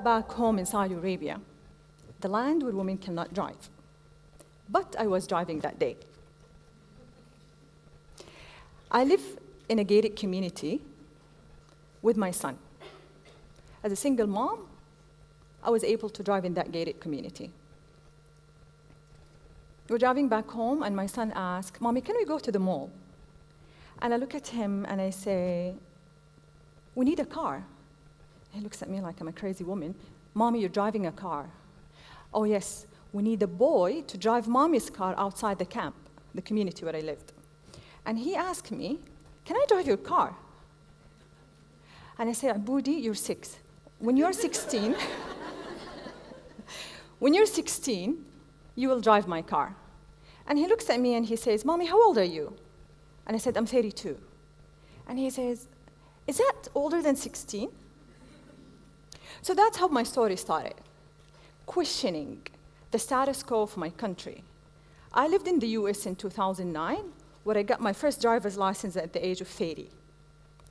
back home in Saudi Arabia, the land where women cannot drive. But I was driving that day. I live in a gated community with my son. As a single mom, I was able to drive in that gated community. We're driving back home, and my son asks, "Mommy, can we go to the mall?" And I look at him and I say, "We need a car." He looks at me like I'm a crazy woman. "Mommy, you're driving a car." "Oh yes, we need a boy to drive mommy's car outside the camp, the community where I lived." And he asked me, "Can I drive your car?" And I said, "Budi, you're 6. When you're 16, when you're 16, you will drive my car." And he looks at me and he says, "Mommy, how old are you?" And I said, "I'm 32. And he says, "Is that older than 16? So that's how my story started, questioning the status quo of my country. I lived in the US in 2009, where I got my first driver's license at the age of 30.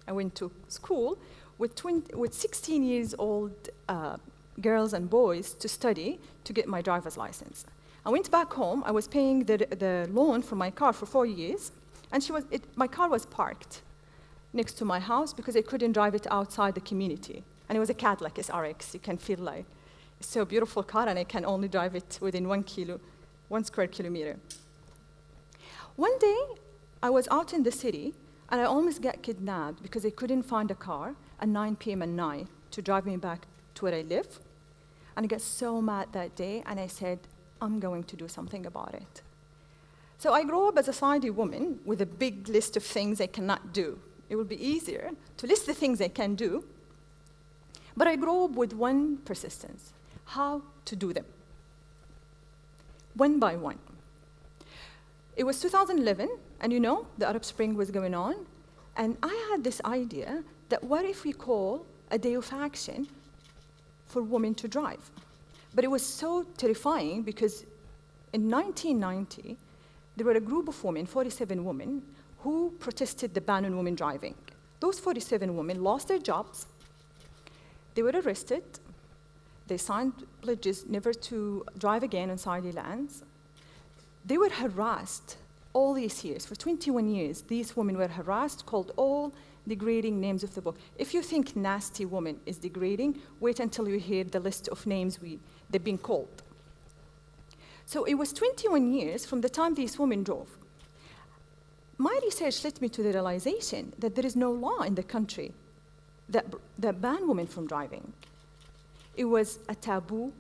I went to school with 16 years old girls and boys to study to get my driver's license. I went back home. I was paying the loan for my car for 4 years, and my car was parked next to my house because I couldn't drive it outside the community. And it was a Cadillac SRX. You can feel like it's so beautiful car, and I can only drive it within 1 square kilometer. One day, I was out in the city, and I almost got kidnapped because I couldn't find a car at 9 p.m. at night to drive me back to where I live. And I got so mad that day, and I said, I'm going to do something about it. So I grew up as a Saudi woman with a big list of things I cannot do. It would be easier to list the things I can do, but I grew up with one persistence: how to do them, one by one. It was 2011, and the Arab Spring was going on, and I had this idea that what if we call a day of action for women to drive? But it was so terrifying because in 1990, there were a group of women, 47 women, who protested the ban on women driving. Those 47 women lost their jobs. They were arrested. They signed pledges never to drive again on Saudi lands. They were harassed all these years. For 21 years, these women were harassed, called all degrading names of the book. If you think nasty woman is degrading, wait until you hear the list of names they've been called. So it was 21 years from the time these women drove. My research led me to the realization that there is no law in the country that ban women from driving. It was a taboo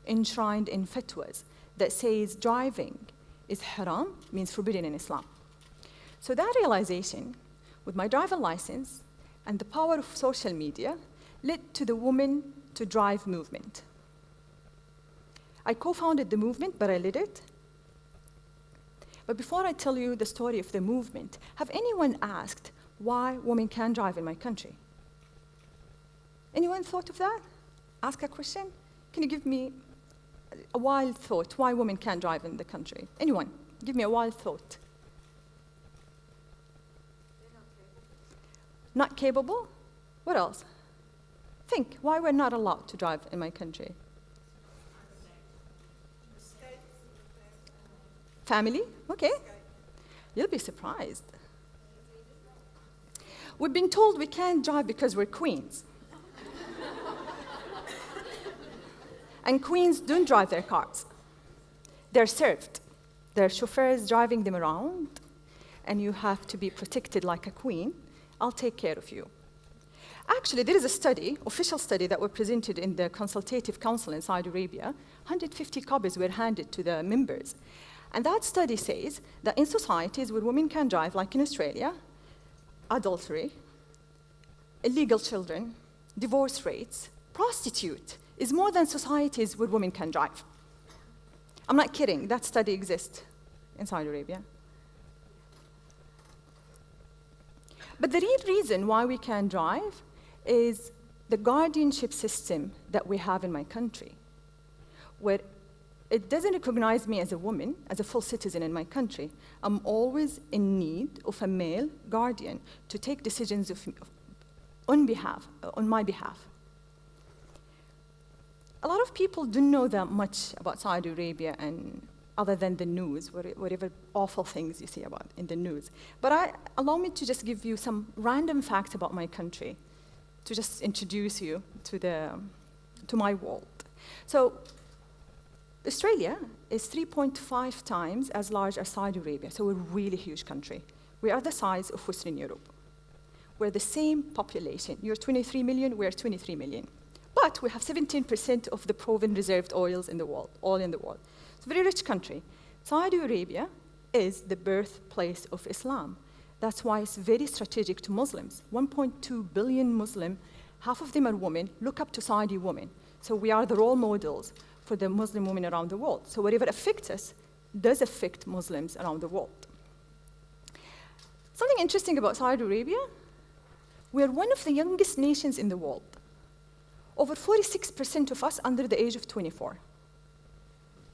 enshrined in fatwas that says driving is haram, means forbidden in Islam. So that realization, with my driver license and the power of social media, led to the Women to Drive movement. I co-founded the movement, but I led it. But before I tell you the story of the movement, have anyone asked why women can't drive in my country? Anyone thought of that? Ask a question? Can you give me a wild thought why women can't drive in the country? Anyone? Give me a wild thought. Not capable? What else? Think, why we're not allowed to drive in my country? Family? Okay. You'll be surprised. We've been told we can't drive because we're queens. And queens don't drive their cars. They're served. There are chauffeurs driving them around, and you have to be protected like a queen. I'll take care of you. Actually, there is a study, official study, that was presented in the Consultative Council in Saudi Arabia. 150 copies were handed to the members. And that study says that in societies where women can drive, like in Australia, adultery, illegal children, divorce rates, prostitute, is more than societies where women can drive. I'm not kidding, that study exists in Saudi Arabia. But the real reason why we can drive is the guardianship system that we have in my country, where it doesn't recognize me as a woman, as a full citizen in my country. I'm always in need of a male guardian to take decisions on my behalf. a lot of people don't know that much about Saudi Arabia and other than the news, whatever awful things you see about in the news. But allow me to just give you some random facts about my country, to just introduce you to my world. So Australia is 3.5 times as large as Saudi Arabia, so we're a really huge country. We are the size of Western Europe. We're the same population. You're 23 million, we're 23 million. But we have 17% of the proven reserved oils in the world, oil in the world. It's a very rich country. Saudi Arabia is the birthplace of Islam. That's why it's very strategic to Muslims. 1.2 billion Muslim, half of them are women, look up to Saudi women. So we are the role models for the Muslim women around the world. So whatever affects us does affect Muslims around the world. Something interesting about Saudi Arabia, we're one of the youngest nations in the world. Over 46% of us under the age of 24.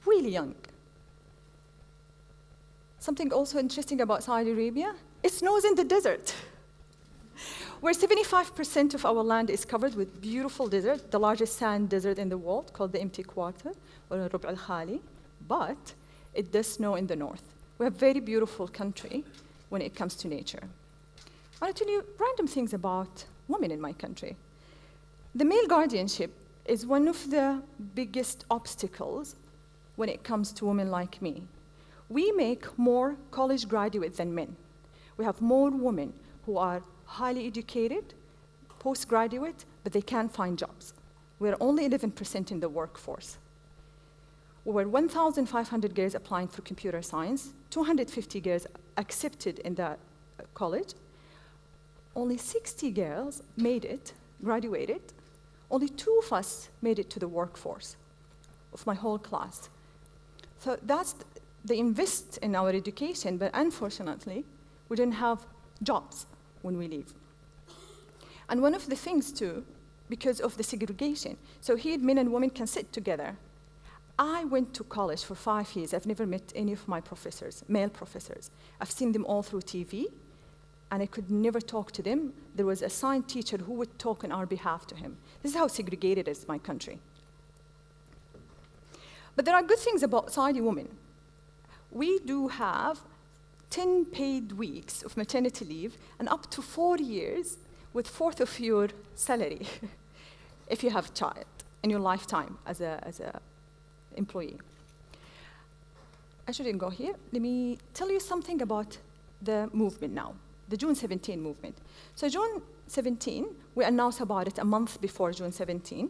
Really young. Something also interesting about Saudi Arabia, it snows in the desert. Where 75% of our land is covered with beautiful desert, the largest sand desert in the world, called the Empty Quarter, or Rub' al-Khali, but it does snow in the north. We have a very beautiful country when it comes to nature. I want to tell you random things about women in my country. The male guardianship is one of the biggest obstacles when it comes to women like me. We make more college graduates than men. We have more women who are highly educated, postgraduate, but they can't find jobs. We're only 11% in the workforce. We were 1,500 girls applying for computer science, 250 girls accepted in that college. Only 60 girls made it, graduated. Only 2 of us made it to the workforce of my whole class. So that's they invest in our education, but unfortunately, we didn't have jobs when we leave. And one of the things too, because of the segregation, so here men and women can sit together. I went to college for 5 years. I've never met any of my professors, male professors. I've seen them all through TV, and I could never talk to them. There was a assigned teacher who would talk on our behalf to him. This is how segregated is my country. But there are good things about Saudi women. We do have 10 paid weeks of maternity leave and up to 4 years with 1/4 of your salary if you have a child in your lifetime as a employee. I shouldn't go here. Let me tell you something about the movement now, the June 17 movement. So June 17, we announced about it a month before June 17.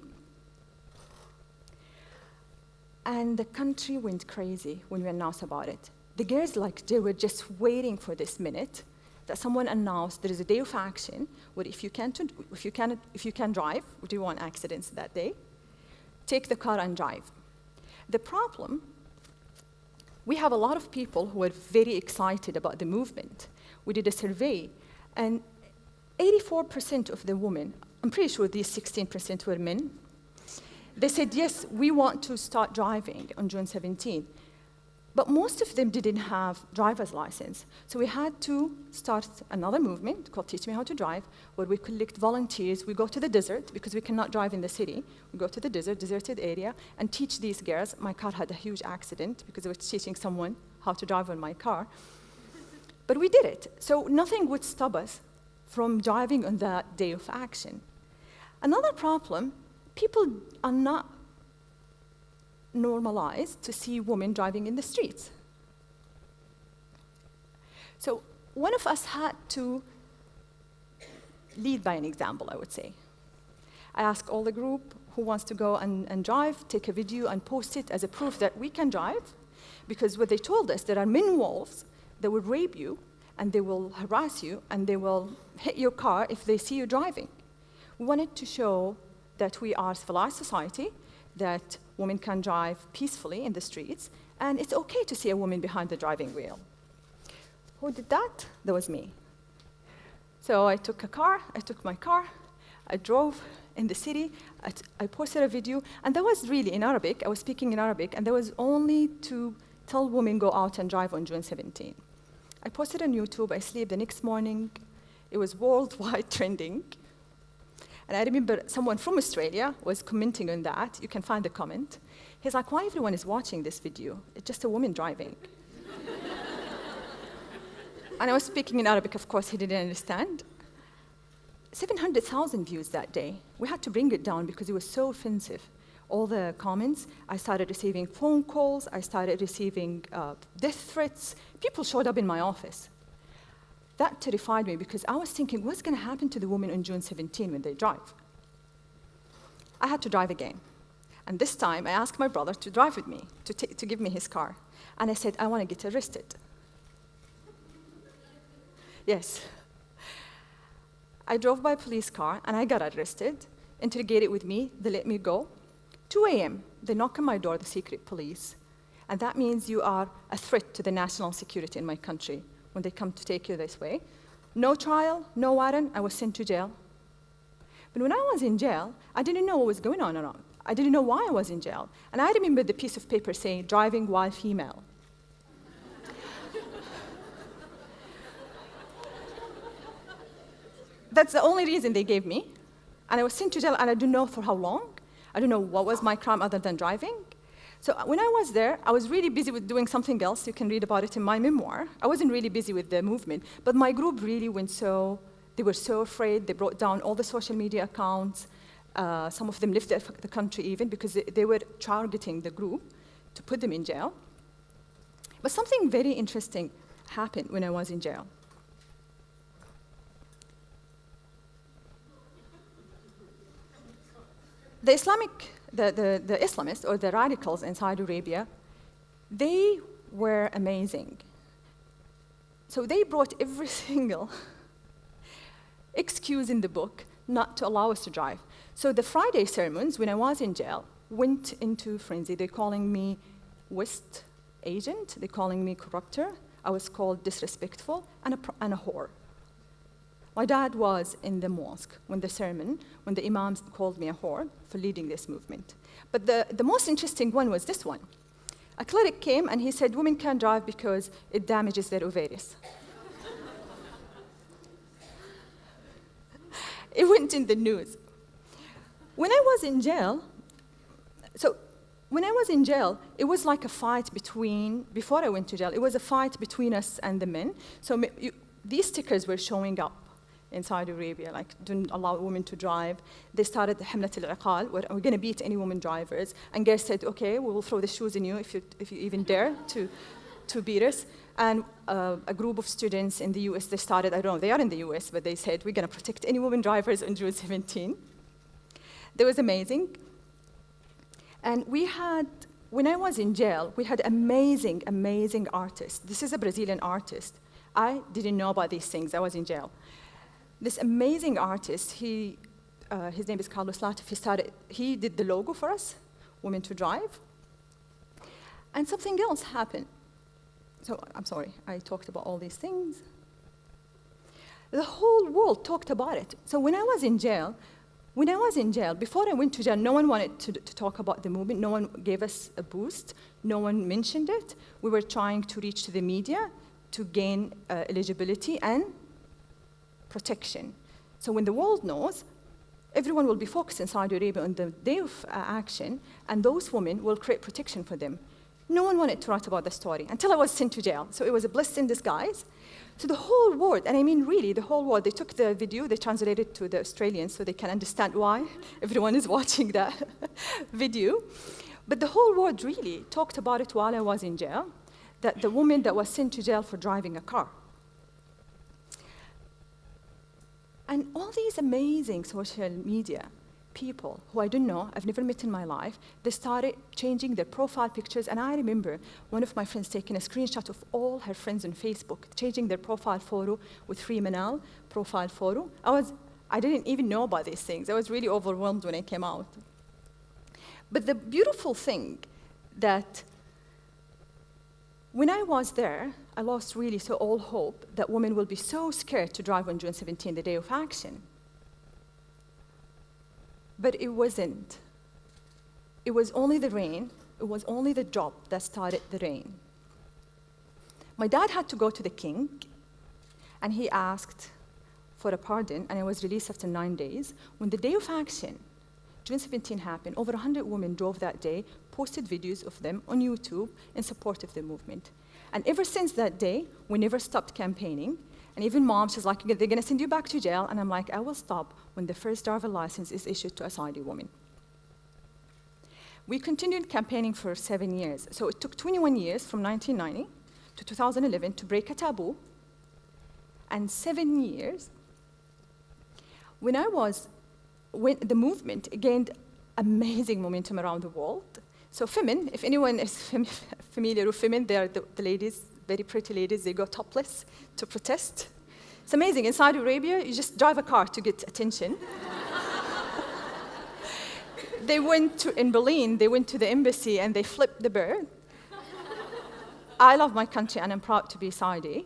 And the country went crazy when we announced about it. The girls, they were just waiting for this minute that someone announced there is a day of action where if you can drive, we didn't want accidents that day, take the car and drive. The problem, we have a lot of people who are very excited about the movement. We did a survey, and 84% of the women, I'm pretty sure these 16% were men, they said, yes, we want to start driving on June 17. But most of them didn't have driver's license. So we had to start another movement called Teach Me How to Drive, where we collect volunteers. We go to the desert, because we cannot drive in the city. We go to the desert, deserted area, and teach these girls. My car had a huge accident because I was teaching someone how to drive on my car. But we did it. So nothing would stop us from driving on that day of action. Another problem, people are not normalized to see women driving in the streets. So one of us had to lead by an example, I would say. I asked all the group who wants to go and drive, take a video and post it as a proof that we can drive, because what they told us, there are men wolves that will rape you, and they will harass you, and they will hit your car if they see you driving. We wanted to show that we are a civilized society, that women can drive peacefully in the streets, and it's okay to see a woman behind the driving wheel. Who did that? That was me. So I took my car, I drove in the city, I posted a video, and that was really in Arabic. I was speaking in Arabic, and that was only to tell women go out and drive on June 17. I posted on YouTube, I slept the next morning. It was worldwide trending. And I remember someone from Australia was commenting on that. You can find the comment. He's like, why everyone is watching this video? It's just a woman driving. And I was speaking in Arabic, of course, he didn't understand. 700,000 views that day. We had to bring it down because it was so offensive. All the comments, I started receiving phone calls, I started receiving death threats. People showed up in my office. That terrified me because I was thinking, what's going to happen to the women on June 17 when they drive? I had to drive again. And this time, I asked my brother to drive with me, to give me his car. And I said, I want to get arrested. Yes. I drove by a police car, and I got arrested, interrogated with me, they let me go. 2 a.m., they knock on my door, the secret police. And that means you are a threat to the national security in my country when they come to take you this way. No trial, no warrant, I was sent to jail. But when I was in jail, I didn't know what was going on around. I didn't know why I was in jail. And I remember the piece of paper saying, driving while female. That's the only reason they gave me. And I was sent to jail, and I don't know for how long. I don't know what was my crime other than driving. So when I was there, I was really busy with doing something else. You can read about it in my memoir. I wasn't really busy with the movement. But my group really they were so afraid. They brought down all the social media accounts. Some of them left the country even because they were targeting the group to put them in jail. But something very interesting happened when I was in jail. The Islamists, or the radicals in Saudi Arabia, they were amazing. So they brought every single excuse in the book not to allow us to drive. So the Friday sermons, when I was in jail, went into frenzy. They're calling me West agent, they're calling me corrupter. I was called disrespectful and a whore. My dad was in the mosque when the imams called me a whore for leading this movement. But the most interesting one was this one. A cleric came and he said, women can't drive because it damages their ovaries. It went in the news. When I was in jail, it was like a fight before I went to jail, it was a fight between us and the men. So these stickers were showing up in Saudi Arabia, like don't allow women to drive. They started the Hamlat al-Iqal, where we're going to beat any women drivers. And guys said, okay, we will throw the shoes in you if you even dare to beat us. And a group of students in the US, they started, I don't know, they are in the US, but they said, we're going to protect any women drivers on June 17. That was amazing. And when I was in jail, we had amazing, amazing artists. This is a Brazilian artist. I didn't know about these things. I was in jail. This amazing artist, his name is Carlos Latif, he did the logo for us, Women to Drive. And something else happened. So I'm sorry, I talked about all these things. The whole world talked about it. So when I was in jail, before I went to jail, no one wanted to talk about the movement. No one gave us a boost. No one mentioned it. We were trying to reach to the media to gain eligibility and protection. So when the world knows, everyone will be focused in Saudi Arabia on the day of action, and those women will create protection for them. No one wanted to write about the story until I was sent to jail. So it was a bliss in disguise. So the whole world, and I mean really the whole world, they took the video, they translated it to the Australians so they can understand why everyone is watching that video. But the whole world really talked about it while I was in jail, that the woman that was sent to jail for driving a car. And all these amazing social media people who I don't know, I've never met in my life, they started changing their profile pictures. And I remember one of my friends taking a screenshot of all her friends on Facebook, changing their profile photo with Free Manal profile photo. I didn't even know about these things. I was really overwhelmed when I came out. But the beautiful thing that when I was there, I lost really all hope that women will be so scared to drive on June 17, the day of action. But it wasn't. It was only the rain. It was only the drop that started the rain. My dad had to go to the king, and he asked for a pardon, and I was released after 9 days. When the day of action, June 17 happened, over 100 women drove that day, posted videos of them on YouTube in support of the movement. And ever since that day, we never stopped campaigning. And even mom, she's like, they're going to send you back to jail. And I'm like, I will stop when the first driver license is issued to a Saudi woman. We continued campaigning for 7 years. So it took 21 years from 1990 to 2011 to break a taboo. And 7 years, when the movement gained amazing momentum around the world. So Femin, if anyone is familiar with Femin, they are the ladies, very pretty ladies, they go topless to protest. It's amazing. In Saudi Arabia, you just drive a car to get attention. In Berlin, they went to the embassy and they flipped the bird. I love my country and I'm proud to be Saudi.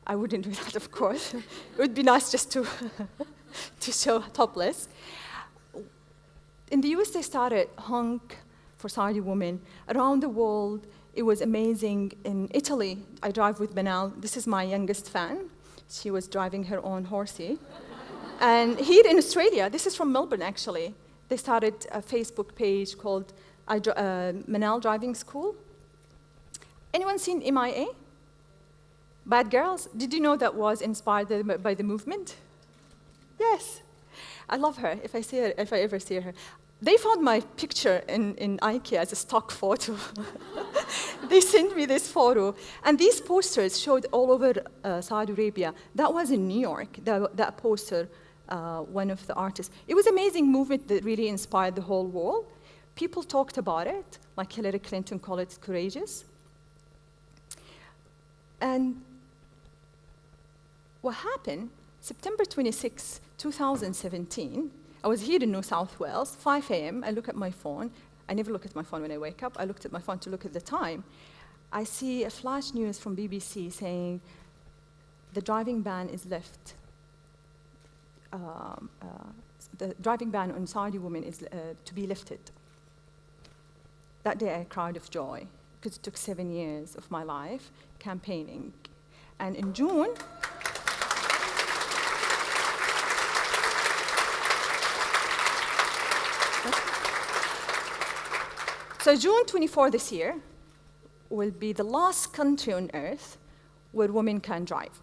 I wouldn't do that, of course. It would be nice just to, to show topless. In the US, they started Honk for Saudi women. Around the world, it was amazing. In Italy, I drive with Manal. This is my youngest fan. She was driving her own horsey. And here in Australia, this is from Melbourne, actually. They started a Facebook page called Manal Driving School. Anyone seen MIA? Bad Girls? Did you know that was inspired by the movement? Yes. I love her, if I ever see her. They found my picture in IKEA as a stock photo. They sent me this photo. And these posters showed all over Saudi Arabia. That was in New York, that poster, one of the artists. It was an amazing movement that really inspired the whole world. People talked about it, like Hillary Clinton called it courageous. And what happened, September 26, 2017, I was here in New South Wales, 5 a.m., I look at my phone. I never look at my phone when I wake up. I looked at my phone to look at the time. I see a flash news from BBC saying the driving ban is lifted. The driving ban on Saudi women is to be lifted. That day I cried of joy because it took 7 years of my life campaigning. And in June, so June 24 this year will be the last country on earth where women can drive.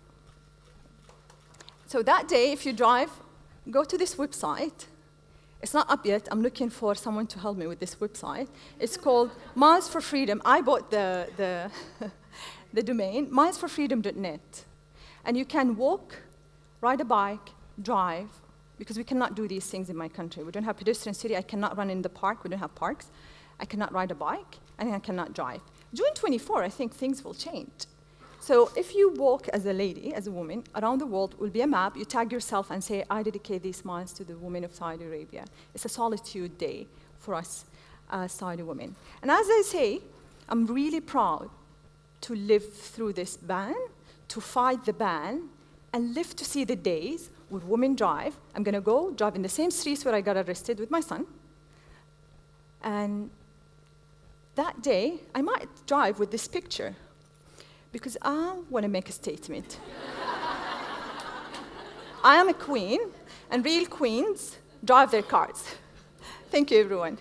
So that day, if you drive, go to this website. It's not up yet. I'm looking for someone to help me with this website. It's called Miles for Freedom. I bought the domain, milesforfreedom.net. And you can walk, ride a bike, drive, because we cannot do these things in my country. We don't have pedestrian city. I cannot run in the park. We don't have parks. I cannot ride a bike, and I cannot drive. June 24, I think things will change. So if you walk as a lady, as a woman, around the world will be a map. You tag yourself and say, I dedicate these miles to the women of Saudi Arabia. It's a solitude day for us Saudi women. And as I say, I'm really proud to live through this ban, to fight the ban, and live to see the days where women drive. I'm going to go drive in the same streets where I got arrested with my son. And that day, I might drive with this picture because I want to make a statement. I am a queen, and real queens drive their cars. Thank you, everyone.